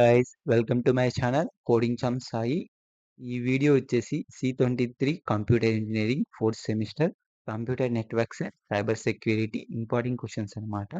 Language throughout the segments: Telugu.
Guys welcome to my channel coding chum Sai. ఈ వీడియో వచ్చేసి C23 computer engineering fourth semester computer networks and cyber security important questions అనమాట.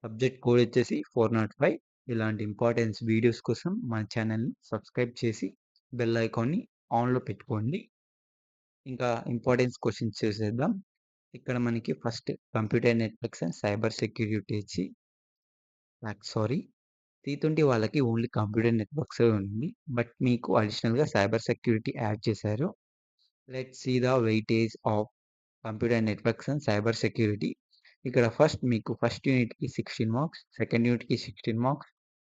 సబ్జెక్ట్ కోడ్ వచ్చేసి 405. ఇలాంటి ఇంపార్టెన్స్ వీడియోస్ కోసం మన ఛానల్ని సబ్స్క్రైబ్ చేసి బెల్ ఐకాన్ని ఆన్లో పెట్టుకోండి. ఇంకా ఇంపార్టెన్స్ క్వశ్చన్స్ చేసేద్దాం. ఇక్కడ మనకి first computer networks and cyber security వచ్చి T20 వాళ్ళకి ఓన్లీ కంప్యూటర్ నెట్వర్క్సే ఉంది. బట్ మీకు అడిషనల్‌గా సైబర్ సెక్యూరిటీ యాడ్ చేశారు. Let's see the weightage of computer networks and cyber security. ఇక్కడ మీకు ఫస్ట్ యూనిట్‌కి 16 మార్క్స్, సెకండ్ యూనిట్‌కి 16 మార్క్స్,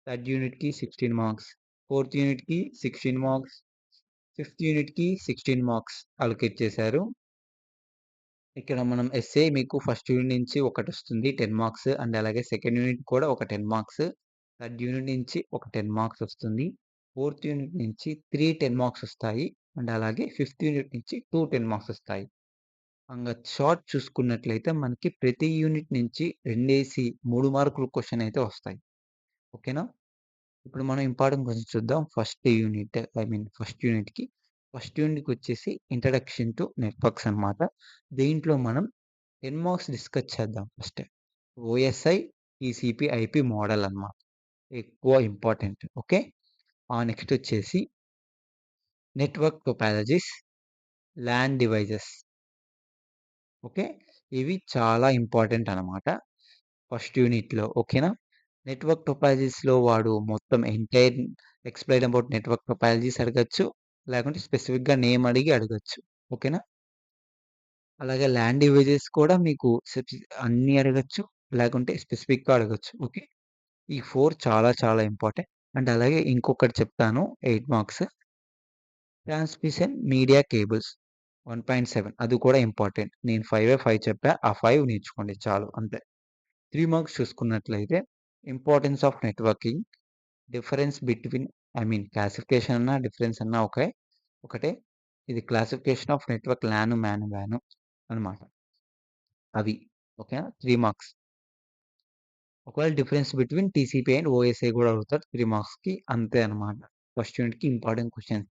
థర్డ్ యూనిట్‌కి 16 మార్క్స్, ఫోర్త్ యూనిట్‌కి 16 మార్క్స్, ఫిఫ్త్ యూనిట్‌కి 16 మార్క్స్ అలొకేట్ చేశారు. ఇక్కడ మనం ఎస్ఏ మీకు ఫస్ట్ యూనిట్ నుంచి ఒకటొస్తుంది 10 మార్క్స్. అండ్ అలాగే సెకండ్ యూనిట్ కూడా ఒక 10 మార్క్స్. థర్డ్ యూనిట్ నుంచి ఒక 10 మార్క్స్ వస్తుంది. ఫోర్త్ యూనిట్ నుంచి 3 10 మార్క్స్ వస్తాయి. అండ్ అలాగే ఫిఫ్త్ యూనిట్ నుంచి 2 10 మార్క్స్ వస్తాయి. షార్ట్ చూసుకున్నట్లయితే మనకి ప్రతి యూనిట్ నుంచి 3 మార్కుల క్వెషన్ అయితే వస్తాయి. ఓకేనా? ఇప్పుడు మనం ఇంపార్టెంట్ క్వెషన్ చూద్దాం. ఫస్ట్ యూనిట్‌కి. ఫస్ట్ యూనిట్‌కి వచ్చేసి ఇంట్రడక్షన్ టు నెట్వర్క్స్ అనమాట. దీంట్లో మనం 10 మార్క్స్ డిస్కస్ చేద్దాం first. OSI, TCP, IP model అనమాట. ఎక్కువ ఇంపార్టెంట్. ఓకే. నెక్స్ట్ వచ్చేసి network topologies, LAN devices. Okay. ఇవి చాలా ఇంపార్టెంట్ అనమాట ఫస్ట్ యూనిట్‌లో. ఓకేనా? నెట్వర్క్ టోపాలజీస్‌లో వాడు మొత్తం entire explain about network topologies అడగొచ్చు. లేకుంటే స్పెసిఫిక్‌గా నేమ్ అడిగి అడగొచ్చు. ఓకేనా? అలాగే ల్యాన్ డివైజెస్ కూడా మీకు అన్నీ అడగొచ్చు. లేకుంటే స్పెసిఫిక్‌గా అడగొచ్చు. ఓకే. ఈ 4 చాలా చాలా ఇంపార్టెంట్. అండ్ అలాగే ఇంకొకటి చెప్తాను 8 మార్క్స్. ట్రాన్స్మిషన్ మీడియా కేబుల్స్ 1.7 అది కూడా ఇంపార్టెంట్. నేను 5 చెప్పా. ఆ 5 నేర్చుకోండి చాలు అంతే. 3 మార్క్స్ చూసుకున్నట్లయితే importance of networking, difference between classification అన్నా, డిఫరెన్స్ అన్నా ఒకటే. ఇది క్లాసిఫికేషన్ ఆఫ్ నెట్వర్క్ ల్యాన్, వ్యాన్ అనమాట. అవి ఓకేనా? 3 మార్క్స్. ఒకవేళ difference between TCP and OSI కూడా అడుగుతారు 3 మార్క్స్‌కి అంతే అనమాట. ఫస్ట్ యూనిట్‌కి ఇంపార్టెంట్ క్వెషన్స్.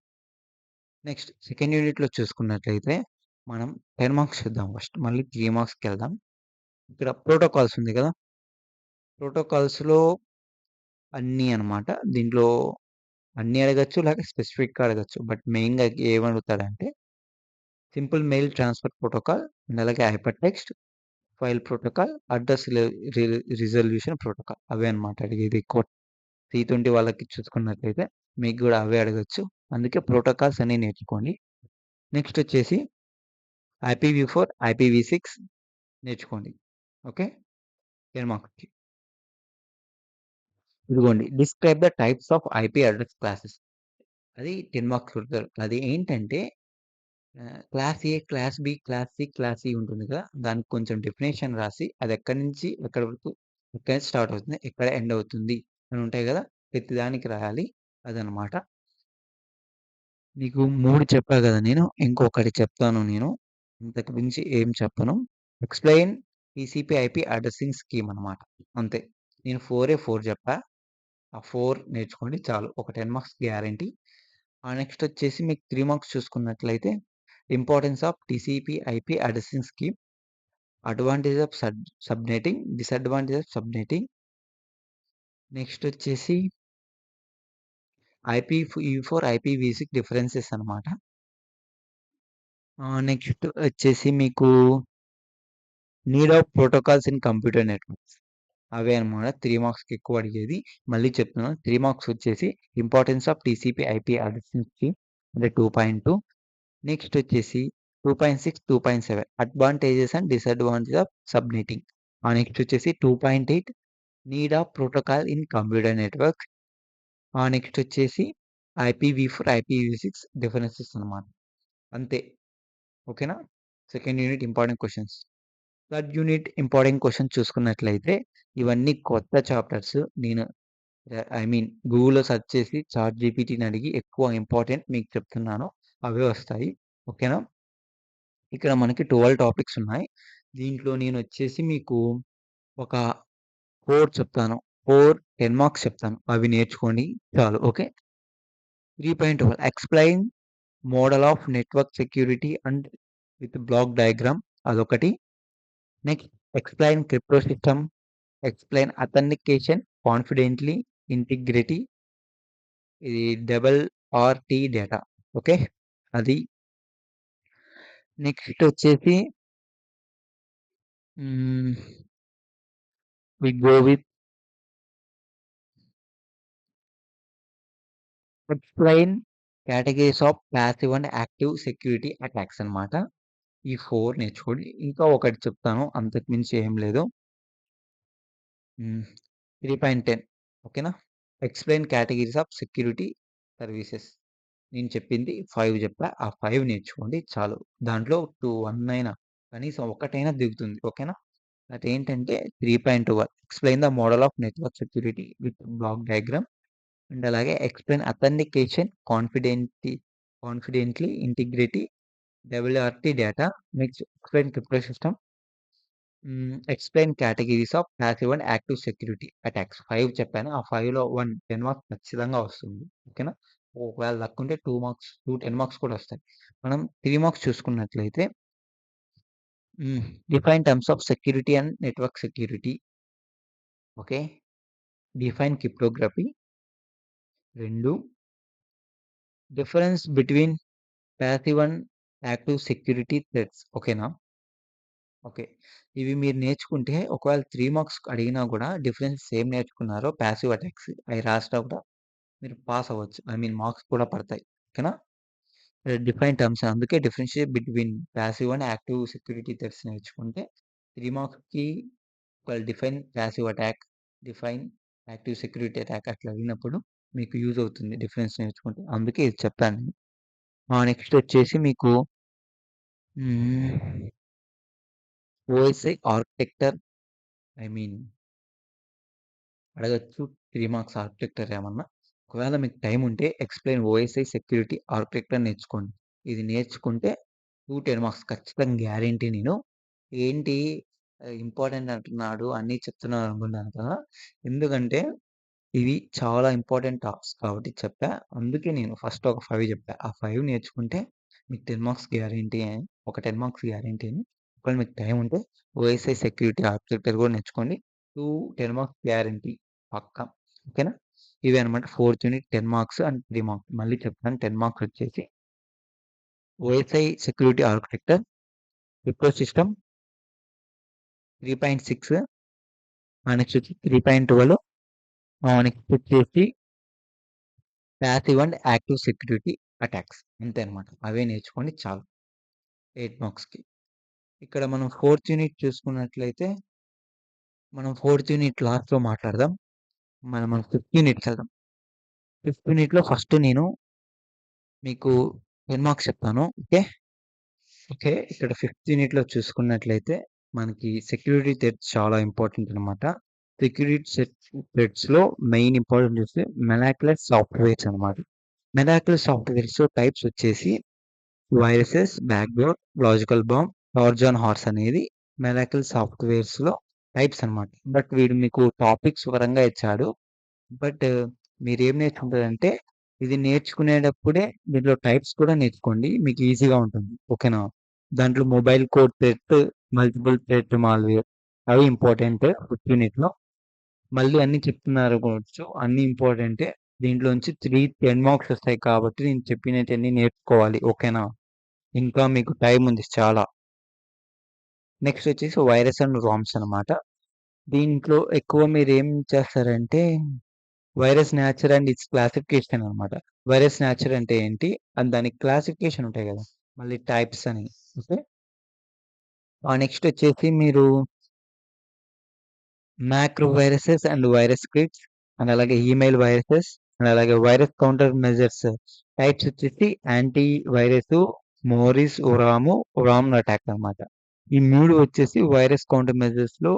నెక్స్ట్ సెకండ్ యూనిట్‌లో చూసుకున్నట్లయితే మనం 10 మార్క్స్ చూద్దాం ఫస్ట్. మళ్ళీ 3 మార్క్స్‌కెళ్దాం. ఇక్కడ ప్రోటోకాల్స్ ఉంది కదా! ప్రోటోకాల్స్‌లో అన్నీ అనమాట. దీంట్లో అన్నీ అడగొచ్చు. లేక స్పెసిఫిక్‌గా అడగొచ్చు. బట్ మెయిన్‌గా ఏమడుగుతాడంటే simple mail transfer protocol and అలాగే hyper text, file protocol, address resolution protocol అవే అనమాట అడిగేది ఎక్కువ. T20 వాళ్ళకి చూసుకున్నట్లయితే మీకు గూడా అవే అడగొచ్చు. అందుకే ప్రోటోకాల్స్ అన్నీ నేర్చుకోండి. నెక్స్ట్ వచ్చేసి IPv4, IPv6 నేర్చుకోండి. ఓకే. 10 మార్క్స్‌కి. ఇదిగోండి describe the types of IP address classes. అది 10 మార్క్స్ అడుగుతారు. అది ఏంటంటే class A, class B, class C, class E ఉంటుంది కదా! దానికి కొంచెం డెఫినిషన్ రాసి అది ఎక్కడి నుంచి ఎక్కడి వరకు, ఎక్కడి నుంచి స్టార్ట్ అవుతుంది, ఎక్కడ ఎండ్ అవుతుంది అని ఉంటాయి కదా! ప్రతి దానికి రాయాలి. అదనమాట. నీకు 3 చెప్పా గదా నేను. ఇంకొకటి చెప్తాను నేను. ఇంతకు మించి ఏం చెప్పను. Explain TCP IP addressing scheme అనమాట. అంతే. నేను 4 చెప్పా. ఆ 4 నేర్చుకోండి చాలు. ఒక 10 మార్క్స్ గ్యారంటీ. నెక్స్ట్ వచ్చేసి మీకు 3 మార్క్స్ చూసుకున్నట్లయితే importance of TCP IP addressing scheme, advantage of subnetting, disadvantage of subnetting. Next వచ్చేసి IPv4, IPv6 డిఫరెన్సెస్ అనమాట. నెక్స్ట్ వచ్చేసి మీకు need of protocols in computer networks. అవే అనమాట 3 మార్క్స్‌కి ఎక్కువ అడిగేది. మళ్ళీ చెప్తున్నాను 3 మార్క్స్ వచ్చేసి importance of TCP IP addressing scheme అంటే 2.2. నెక్స్ట్ వచ్చేసి 2.6, 2.7 advantages and disadvantage of subnetting. Next వచ్చేసి 2.8 need of protocol in computer network. Next వచ్చేసి IPv4, IPv6 డిఫరెన్సెస్ అనమాట. అంతే. ఓకేనా? Second unit important questions. Third unit important question చూసుకున్నట్లయితే ఇవన్నీ కొత్త చాప్టర్స్. నేను గూగుల్‌లో సెర్చ్ చేసి చాట్‌జీపీటీని అడిగి ఎక్కువ ఇంపార్టెంట్ మీకు చెప్తున్నాను. అవే వస్తాయి. ఓకేనా? ఇక్కడ మనకి 12 టాపిక్స్ ఉన్నాయి. దీంట్లో నేనొచ్చేసి మీకు ఒక 4 చెప్తాను. 4, 10 మార్క్స్ చెప్తాను. అవి నేర్చుకోండి చాలు. Okay. 3.1 explain model of network security and with block diagram అదొకటి. Next explain crypto system, explain authentication, confidently, integrity ఇది డబుల్ ఆర్‌టి డేటా. ఓకే. అది. నెక్స్ట్ వచ్చేసి hmm. We go with explain categories of passive and active security attacks అన్నమాట. ఈ 4 నేర్చుకోండి. ఇంకా ఒకటి చెప్తాను. అంతకు మించి ఏం లేదు. 3.10 ఓకేనా? Explain categories of security services. నేను చెప్పింది 5 చెప్పా. ఆ 5 నేర్చుకోండి చాలు. దాంట్లో 1 అయినా కనీసం ఒకటైనా దిగుతుంది. ఓకేనా? అదేంటంటే 3.12 explain the model of network security with block diagram and అలాగే explain authentication, confidently, integrity, WRT data, next explain crypto system, explain categories of passive and active security attacks 5 చెప్పాను. ఆ 5లో 10 మార్క్స్ ఖచ్చితంగా వస్తుంది. ఓకేనా? ఒకవేళ లక్ ఉంటే 2 మార్క్స్, 10 మార్క్స్ కూడా వస్తాయి. మనం 3 మార్క్స్ చూసుకున్నట్లయితే define terms of security and network security. Okay. Define cryptography. 2 difference between passive and active security threats. ఓకేనా? ఓకే. ఇవి మీరు నేర్చుకుంటే ఒకవేళ 3 మార్క్స్ అడిగినా గూడా డిఫరెన్స్ సేమ్ నేర్చుకున్నారో పాసివ్ అటాక్స్ అయి రాసినా కూడా మీరు పాస్ అవ్వచ్చు. ఐ మీన్ మార్క్స్ కూడా పడతాయి. ఓకేనా? డిఫైన్ టర్మ్స్ అందుకే differentiate between passive and active security threats నేర్చుకుంటే 3 మార్క్స్‌కి ఒక define passive attack, define active security attack అట్లా అడిగినప్పుడు మీకు యూజ్ అవుతుంది డిఫరెన్స్ నేర్చుకుంటే. అందుకే ఇది చెప్పాను నేను. నెక్స్ట్ వచ్చేసి మీకు హ్మ్. ఓఎస్ఐ ఆర్కిటెక్చర్ ఐ మీన్ అడగొచ్చు 3 మార్క్స్ ఆర్కిటెక్చర్ ఏమన్నా. ఒకవేళ మీకు టైం ఉంటే ఎక్స్‌ప్లెయిన్ ఓఎస్ఐ సెక్యూరిటీ ఆర్కిటెక్చర్ నేర్చుకోండి. ఇది నేర్చుకుంటే 10 మార్క్స్ ఖచ్చితంగా గ్యారంటీ నేను. ఏంటి ఇంపార్టెంట్ అంటున్నాడు అన్నీ చెప్తున్నాడు అనుకున్నాను కదా! ఎందుకంటే ఇవి చాలా ఇంపార్టెంట్ టాపిక్స్ కాబట్టి చెప్పా. అందుకే నేను ఫస్ట్ ఒక 5 చెప్పా. ఆ 5 నేర్చుకుంటే మీకు 10 మార్క్స్ గ్యారంటీ ఒక 10 మార్క్స్ గ్యారంటీ అని. ఒకవేళ మీకు టైం ఉంటే ఓఎస్ఐ సెక్యూరిటీ ఆర్కిటెక్చర్ కూడా నేర్చుకోండి. 10 మార్క్స్ గ్యారంటీ పక్కా. ఓకేనా? ఇవే అన్నమాట 4థ్ యూనిట్ 10 మార్క్స్ అండ్ 3 మార్క్స్. మళ్ళీ చెప్తాను 10 మార్క్స్ వచ్చేసి OSI security architecture, crypto system 3.6 next వచ్చి 3.12 నెక్స్ట్ వచ్చేసి passive and active security attacks. అంతే అన్నమాట. అవే నేర్చుకోండి చాలు. 8 మార్క్స్‌కి. ఇక్కడ మనం 4థ్ యూనిట్ చూసుకున్నట్లయితే, మనం 4థ్ యూనిట్ లాస్ట్‌లో మాట్లాడదాం. మనం 5థ్ యూనిట్‌కెళ్దాం. 5థ్ యూనిట్‌లో ఫస్ట్ నేను మీకు 10 మార్క్స్ చెప్తాను. ఓకే. ఓకే. ఇక్కడ 5థ్ యూనిట్‌లో చూసుకున్నట్లయితే, మనకి సెక్యూరిటీ థ్రెట్స్ చాలా ఇంపార్టెంట్ అన్నమాట. సెక్యూరిటీ థ్రెట్స్‌లో మెయిన్ ఇంపార్టెంట్ చూస్తే మొలాక్యులర్ సాఫ్ట్‌వేర్స్ అన్నమాట. మొలాక్యులర్ సాఫ్ట్‌వేర్స్ టైప్స్ వచ్చేసి viruses, backdoor, logical bomb, Trojan horse అనేది మొలాక్యులర్ సాఫ్ట్‌వేర్స్‌లో టైప్స్ అన్నమాట. బట్ వీడు మీకు టాపిక్స్ పరంగా ఇచ్చాడు. బట్ మీరేం నేర్చుకుంటారంటే, ఇది నేర్చుకునేటప్పుడే దీంట్లో టైప్స్ కూడా నేర్చుకోండి. మీకు ఈజీగా ఉంటుంది. ఓకేనా? దాంట్లో mobile code threat, multiple threat malware అవి ఇంపార్టెంట్ ఫిఫ్త్ యూనిట్‌లో. మళ్ళీ అన్నీ చెప్తున్నారు కావచ్చు. అన్నీ ఇంపార్టెంటే. దీంట్లోంచి 10 మార్క్స్ వస్తాయి కాబట్టి నేను చెప్పినటివన్నీ నేర్చుకోవాలి. ఓకేనా? ఇంకా మీకు టైమ్ ఉంది చాలా. నెక్స్ట్ వచ్చేసి వైరస్ అండ్ రామ్స్ అన్నమాట. దీంట్లో ఎక్కువ మీరేం చేస్తారంటే virus nature and it's classification అన్నమాట. వైరస్ నేచర్ అంటే ఏంటి? దానికి క్లాసిఫికేషన్ ఉంటాయి గదా! మళ్ళీ టైప్స్ అని. ఓకే. నెక్స్ట్ వచ్చేసి మీరు macro viruses and virus scripts and అలాగే ఈమెయిల్ వైరసెస్ అండ్ అలాగే వైరస్ కౌంటర్ మెజర్స్ టైప్స్ వచ్చేసి యాంటీ వైరస్, మోరిస్, ఉరామ్ అటాక్ అన్నమాట. ఈ 3 వచ్చేసి వైరస్ కౌంటర్ మెజర్స్‌లో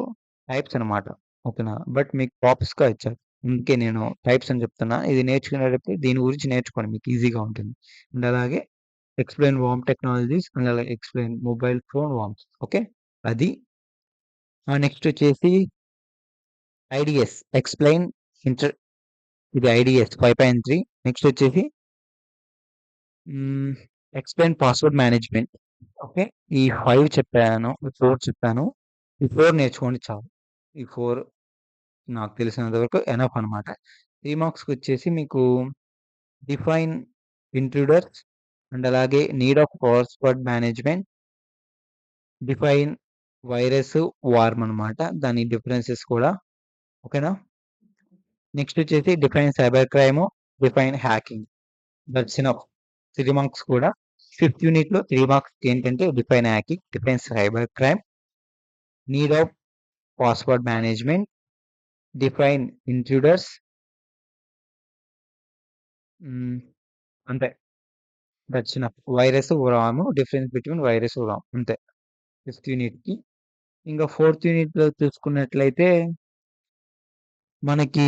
టైప్స్ అన్నమాట. ఓకేనా? బట్ మీకు టాపిక్స్‌గా ఇచ్చారు. అందుకే నేను టైప్స్ అని చెప్తున్నా. ఇది నేర్చుకునేటప్పుడు దీని గురించి నేర్చుకోండి మీకు ఈజీగా ఉంటుంది. అండ్ అలాగే ఎక్స్‌ప్లెయిన్ వార్మ్ టెక్నాలజీస్ అండ్ అలాగే explain mobile phone worms. Okay. అది. నెక్స్ట్ వచ్చేసి ఐడీఎస్ ఎక్స్‌ప్లెయిన్ ఇంటర్ ఇది ఐడిఎస్ 5.3. నెక్స్ట్ వచ్చేసి ఎక్స్‌ప్లెయిన్ పాస్వర్డ్ మేనేజ్‌మెంట్. ఓకే. ఈ 5 చెప్పాను. ఈ 4 చెప్పాను. ఈ 4 నేర్చుకోండి చాలు. ఈ 4 నాకు తెలిసినంత వరకు ఎనఫ్ అనమాట. 3 మార్క్స్‌కొచ్చేసి మీకు డిఫైన్ ఇంట్రూడర్స్ అండ్ అలాగే need of password management, define virus, worm అనమాట. దాని డిఫరెన్సెస్ కూడా. ఓకేనా? నెక్స్ట్ వచ్చేసి define cyber crime, define hacking. That's enough. 3 marks కూడా. ఫిఫ్త్ యూనిట్‌లో 3 మార్క్స్‌కి ఏంటంటే define hacking, define cyber crime, need of password management, define intruders. Hmm. అంతే. That's enough. Virus, worm, difference between virus, worm అంతే. ఫిఫ్త్ యూనిట్‌కి. ఇంకా ఫోర్త్ యూనిట్‌లో చూసుకున్నట్లయితే మనకి